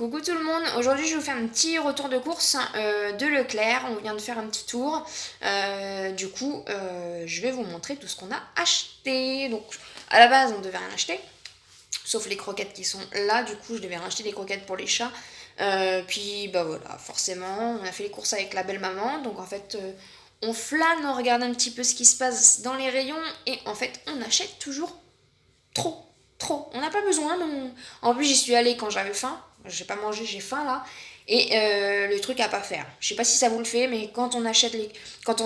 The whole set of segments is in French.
Coucou tout le monde, aujourd'hui je vous fais un petit retour de course de Leclerc, on vient de faire un petit tour, je vais vous montrer tout ce qu'on a acheté. Donc à la base on devait rien acheter, sauf les croquettes qui sont là, du coup je devais racheter des croquettes pour les chats, puis bah voilà, forcément on a fait les courses avec la belle maman, donc en fait on flâne, on regarde un petit peu ce qui se passe dans les rayons, et en fait on achète toujours trop, trop. On n'a pas besoin, non. En plus, j'y suis allée quand j'avais faim. J'ai pas mangé, j'ai faim là. Et le truc à pas faire. Je sais pas si ça vous le fait, mais quand on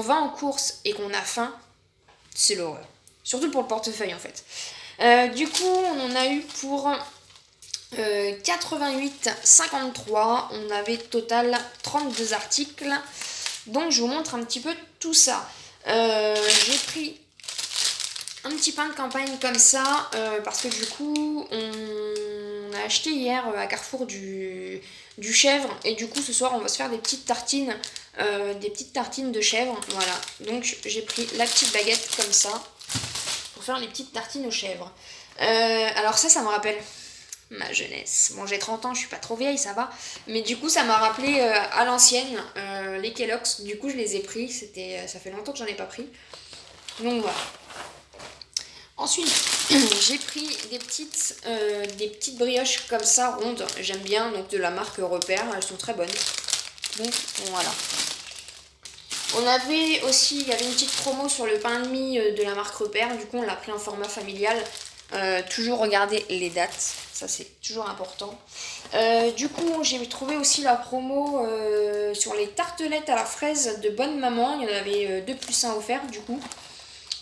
va en course et qu'on a faim, c'est l'horreur. Surtout pour le portefeuille en fait. Du coup, on en a eu pour 88,53. On avait total 32 articles. Donc je vous montre un petit peu tout ça. J'ai pris un petit pain de campagne comme ça, parce que du coup on a acheté hier à Carrefour du chèvre, et du coup ce soir on va se faire des petites tartines de chèvre, voilà. Donc j'ai pris la petite baguette comme ça pour faire les petites tartines aux chèvres. Alors ça me rappelle ma jeunesse. Bon, j'ai 30 ans, je suis pas trop vieille, ça va, mais du coup ça m'a rappelé à l'ancienne les Kellogg's. Du coup je les ai pris, ça fait longtemps que j'en ai pas pris, donc voilà. Ensuite, j'ai pris des petites brioches comme ça, rondes. J'aime bien, donc de la marque Repère. Elles sont très bonnes. Donc voilà. Il y avait une petite promo sur le pain de mie de la marque Repère. Du coup, on l'a pris en format familial. Toujours regarder les dates. Ça, c'est toujours important. Du coup, j'ai trouvé aussi la promo sur les tartelettes à la fraise de Bonne Maman. Il y en avait 2 plus 1 offert, du coup.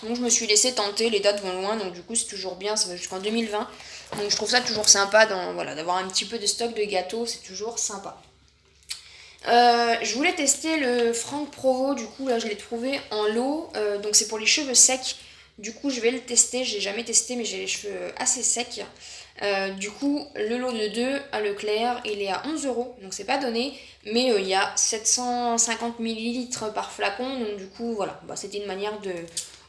Donc je me suis laissé tenter, les dates vont loin, donc du coup c'est toujours bien, ça va jusqu'en 2020. Donc je trouve ça toujours sympa d'avoir un petit peu de stock de gâteaux, c'est toujours sympa. Je voulais tester le Franck Provo, du coup là je l'ai trouvé en lot, donc c'est pour les cheveux secs. Du coup je vais le tester, j'ai jamais testé mais j'ai les cheveux assez secs. Du coup le lot de 2 à Leclerc il est à 11 €, donc c'est pas donné, mais il y a 750 millilitres par flacon, donc du coup voilà, c'était une manière de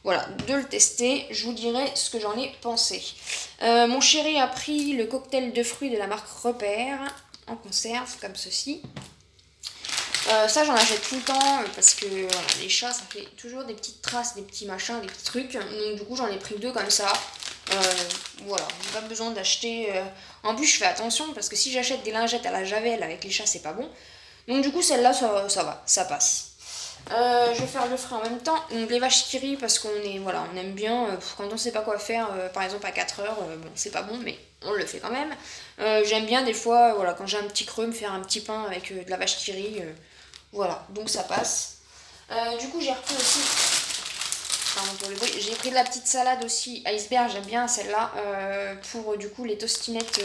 le tester. Je vous dirai ce que j'en ai pensé. Mon chéri a pris le cocktail de fruits de la marque Repère en conserve comme ceci. Ça j'en achète tout le temps parce que voilà, les chats ça fait toujours des petites traces, des petits machins, des petits trucs. Donc du coup j'en ai pris 2 comme ça. Voilà, j'ai pas besoin d'acheter. En plus je fais attention parce que si j'achète des lingettes à la javel avec les chats c'est pas bon. Donc du coup celle-là ça va, ça passe. Je vais faire le frais en même temps. Donc les vaches qui rient parce on aime bien quand on sait pas quoi faire, par exemple à 4 h, bon c'est pas bon mais on le fait quand même. J'aime bien des fois, voilà, quand j'ai un petit creux, me faire un petit pain avec de la vache qui rit. Voilà, donc ça passe. Du coup, j'ai repris aussi. Pardon pour le bruit. J'ai pris de la petite salade aussi, iceberg, j'aime bien celle-là. Pour du coup les tostinettes,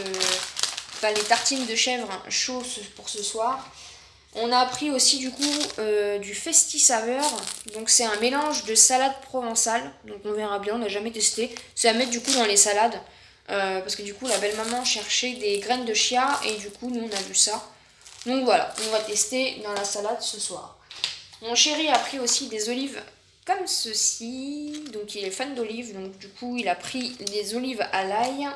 les tartines de chèvre chaud pour ce soir. On a pris aussi du coup du Festi Saveur. Donc c'est un mélange de salade provençale. Donc on verra bien, on n'a jamais testé. C'est à mettre du coup dans les salades. Parce que du coup la belle maman cherchait des graines de chia et du coup nous on a vu ça. Donc voilà, on va tester dans la salade ce soir. Mon chéri a pris aussi des olives comme ceci. Donc il est fan d'olives, donc du coup il a pris des olives à l'ail.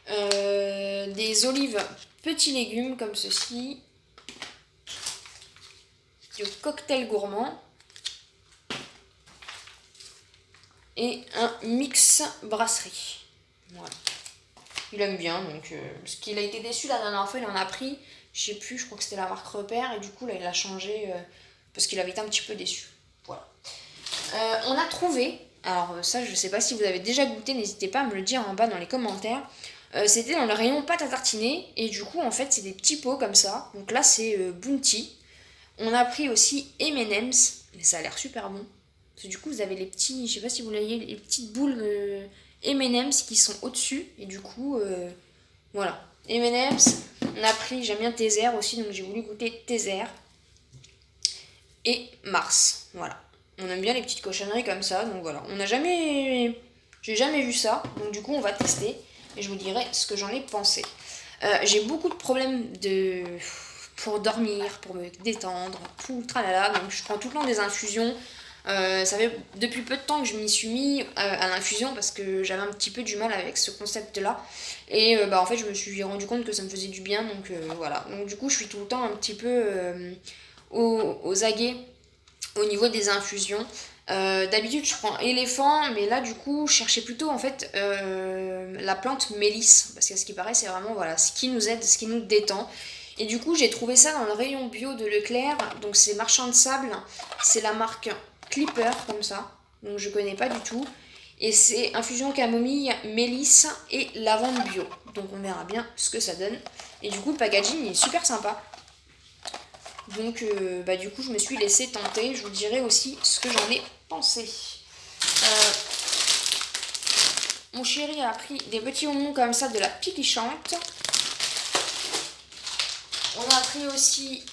Des olives petits légumes comme ceci. Du cocktail gourmand. Et un mix brasserie. Voilà. Il aime bien, donc parce qu'il a été déçu la dernière fois, il en a pris, je sais plus, je crois que c'était la marque Repère, et du coup là il a changé parce qu'il avait été un petit peu déçu. Voilà. On a trouvé, alors ça je sais pas si vous avez déjà goûté, n'hésitez pas à me le dire en bas dans les commentaires. C'était dans le rayon pâte à tartiner, et du coup en fait c'est des petits pots comme ça, donc là c'est Bounty. On a pris aussi M&M's, mais ça a l'air super bon. Parce que du coup vous avez les petits, je sais pas si vous voyez, les petites boules M&M's qui sont au-dessus, et du coup voilà. M&M's, on a pris, j'aime bien Tezer aussi, donc j'ai voulu goûter Tezer. Et Mars, voilà. On aime bien les petites cochonneries comme ça, donc voilà. J'ai jamais vu ça, donc du coup on va tester, et je vous dirai ce que j'en ai pensé. J'ai beaucoup de problèmes pour dormir, pour me détendre, tout le tralala, donc je prends tout le temps des infusions. Ça fait depuis peu de temps que je m'y suis mis à l'infusion parce que j'avais un petit peu du mal avec ce concept-là. Et en fait, je me suis rendu compte que ça me faisait du bien, donc voilà. Donc du coup, je suis tout le temps un petit peu aux aguets au niveau des infusions. D'habitude, je prends éléphant, mais là, du coup, je cherchais plutôt en fait la plante mélisse, parce qu'à ce qui paraît, c'est vraiment voilà, ce qui nous aide, ce qui nous détend. Et du coup, j'ai trouvé ça dans le rayon bio de Leclerc, donc c'est Marchand de Sable, c'est la marque Clipper, comme ça, donc je connais pas du tout. Et c'est infusion camomille, mélisse et lavande bio. Donc on verra bien ce que ça donne. Et du coup, le packaging est super sympa. Donc du coup je me suis laissée tenter, je vous dirai aussi ce que j'en ai pensé. Mon chéri a pris des petits bonbons comme ça de la piquichante. On a pris aussi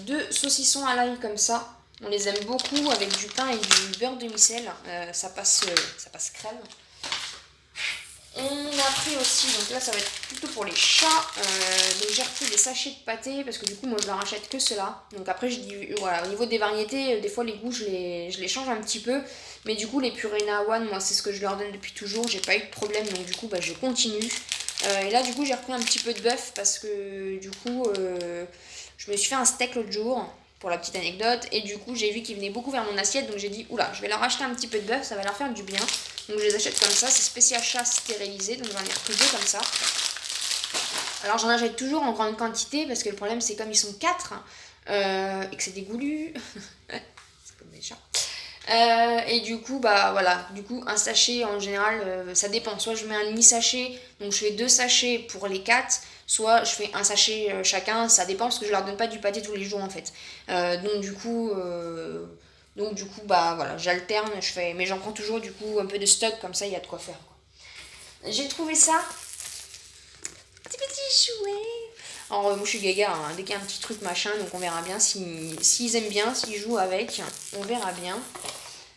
2 saucissons à l'ail comme ça. On les aime beaucoup avec du pain et du beurre de micelle. Ça passe crème. On a pris aussi, donc là ça va être plutôt pour les chats, donc j'ai repris des sachets de pâté parce que du coup moi je leur achète que cela. Donc après je dis, voilà, au niveau des variétés, des fois les goûts je les change un petit peu, mais du coup les Purina One, moi c'est ce que je leur donne depuis toujours, j'ai pas eu de problème, donc du coup je continue. Et là du coup j'ai repris un petit peu de bœuf parce que du coup je me suis fait un steak l'autre jour, pour la petite anecdote, et du coup j'ai vu qu'ils venaient beaucoup vers mon assiette, donc j'ai dit oula, je vais leur acheter un petit peu de bœuf, ça va leur faire du bien. Donc je les achète comme ça, c'est spécial chat stérilisé, donc j'en ai repris 2 comme ça. Alors j'en achète toujours en grande quantité, parce que le problème c'est comme ils sont 4, et que c'est dégoulu, c'est comme des chats. Et du coup, voilà, du coup, un sachet en général, ça dépend. Soit je mets un demi-sachet, donc je fais 2 sachets pour les 4, soit je fais un sachet chacun, ça dépend parce que je leur donne pas du pâté tous les jours en fait. Donc du coup, voilà, j'alterne, je fais, mais j'en prends toujours du coup un peu de stock, comme ça il y a de quoi faire, quoi. J'ai trouvé ça, petit chouet. Alors moi je suis gaga, hein, dès qu'il y a un petit truc machin, donc on verra bien s'ils aiment bien, s'ils jouent avec, on verra bien.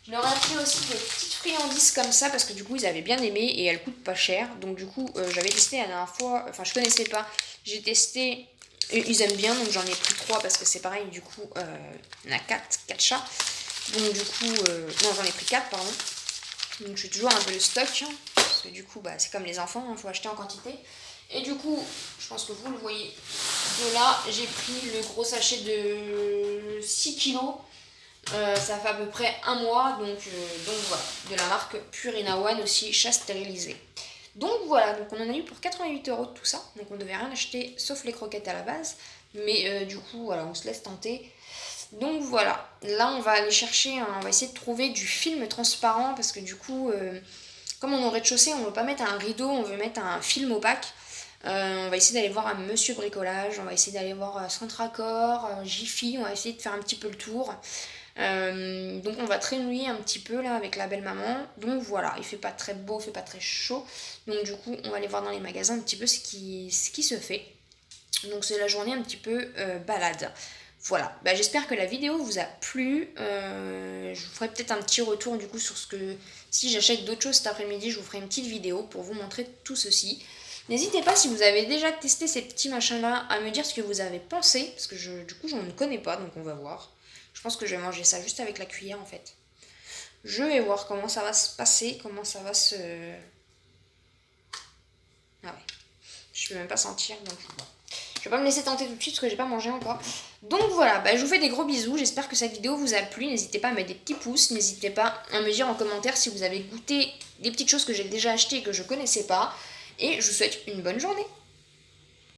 Je leur ai pris aussi des petites friandises comme ça parce que du coup ils avaient bien aimé et elles coûtent pas cher. Donc du coup j'avais testé la dernière fois, enfin je connaissais pas, j'ai testé et ils aiment bien, donc j'en ai pris 3 parce que c'est pareil, du coup on a 4 chats. Donc du coup, non j'en ai pris 4 pardon. Donc je suis toujours un peu le stock, hein, parce que du coup c'est comme les enfants, il faut acheter en quantité. Et du coup, je pense que vous le voyez de là, j'ai pris le gros sachet de 6 kilos. Ça fait à peu près un mois, donc voilà, de la marque Purina One aussi, chat stérilisé. Donc voilà, donc on en a eu pour 88 € de tout ça, donc on devait rien acheter sauf les croquettes à la base, mais du coup voilà, on se laisse tenter. Donc voilà, là on va aller chercher, on va essayer de trouver du film transparent parce que du coup, comme on est au rez-de-chaussée, on ne veut pas mettre un rideau, on veut mettre un film opaque. On va essayer d'aller voir un Monsieur Bricolage, on va essayer d'aller voir Centracor, Jiffy, on va essayer de faire un petit peu le tour. Donc on va traîner un petit peu là avec la belle maman. Donc voilà, il fait pas très beau, il fait pas très chaud. Donc du coup on va aller voir dans les magasins un petit peu ce qui se fait. Donc c'est la journée un petit peu balade. Voilà, j'espère que la vidéo vous a plu. Je vous ferai peut-être un petit retour du coup sur ce que... Si j'achète d'autres choses cet après-midi, je vous ferai une petite vidéo pour vous montrer tout ceci. N'hésitez pas si vous avez déjà testé ces petits machins-là à me dire ce que vous avez pensé. Parce que du coup, j'en connais pas, donc on va voir. Je pense que je vais manger ça juste avec la cuillère en fait. Je vais voir comment ça va se passer, comment ça va se... Ah ouais, je peux même pas sentir, donc bon. Je vais pas me laisser tenter tout de suite parce que j'ai pas mangé encore. Donc voilà, je vous fais des gros bisous. J'espère que cette vidéo vous a plu. N'hésitez pas à mettre des petits pouces. N'hésitez pas à me dire en commentaire si vous avez goûté des petites choses que j'ai déjà achetées et que je connaissais pas. Et je vous souhaite une bonne journée.